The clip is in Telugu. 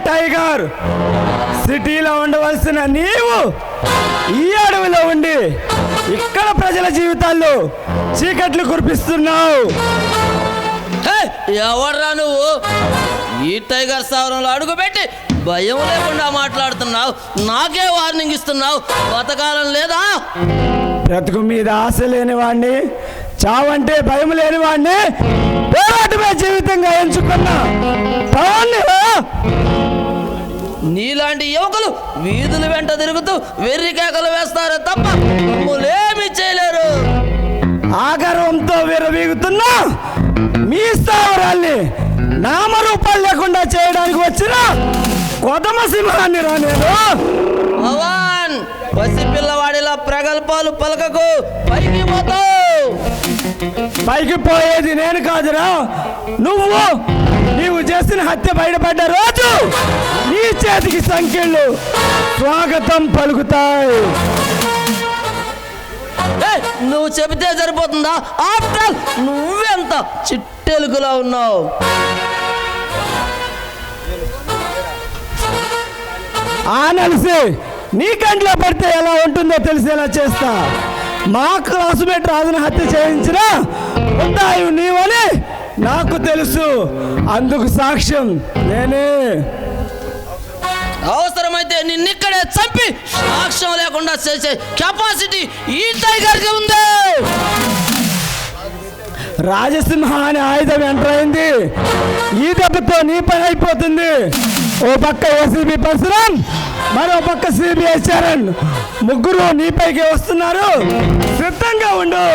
టైగర్, సిటీలో ఉండవలసిన నీవు ఈ అడవిలో ఉండి ఇక్కడ ప్రజల జీవితాల్లో చీకట్లు కురిపిస్తున్నావు. ఎవర్రా నువ్వు? ఈ టైగర్ స్థావరంలో అడుగుపెట్టి భయం లేకుండా మాట్లాడుతున్నావు, నాకే వార్నింగ్ ఇస్తున్నావు. బతకాలం లేదా? బ్రతుకు మీద ఆశ లేని వాడిని, చావంటే భయం లేని వాడిని పోరాటమే జీవితంగా ఎంచుకున్నా నీలాంటి యువకులు వీధుల వెంట తిరుగుతూ వెర్రి కేకలు వేస్తారే తప్ప మమ్మల్ని చేయలేరు. ఆగర్వంతో విరవీగుతున్నా మీ స్థావరాల్ని నామరూపాలు లేకుండా చేయడానికి వచ్చిన కొదమ సింహాన్ని రా నేను. భవాన్, పసిపిల్లవాడిలా ప్రగల్భాలు పలకకు, పైకి పోతావు. పైకి పోయేది నేను కాదురా నువ్వు. నీవు చేసిన హత్య బయటపడ్డ రోజు నీ చేతికి సంఖ్యలు స్వాగతం పలుకుతాయి. నువ్వు చెబితే సరిపోతుందా? ఆఫ్టర్ నువ్వెంత చిట్టెలుగులా ఉన్నావు. ఆ నలిసి నీ కంట్లో పడితే ఎలా ఉంటుందో తెలిసేలా చేస్తా. మా క్లాసుమేట్ రాజును హత్య చేయించిన ఉంటాయి నీవని నాకు తెలుసు. అందుకు సాక్ష్యం నేనే. అవసరమైతే నిన్నిక్కడే చంపి సాక్ష్యం లేకుండా చేసే కెపాసిటీ ఈ టైగర్కి ఉంది. రాజసింహ అనే ఆయుధం ఎంటర్ అయింది. ఈ దెబ్బతో నీ పని అయిపోతుంది. ఓ పక్క ఏసీబీ పరశురాం, మరో పక్క సిబిఐ చరణ్, ముగ్గురు నీపైకి వస్తున్నారు. సిద్ధంగా ఉండు.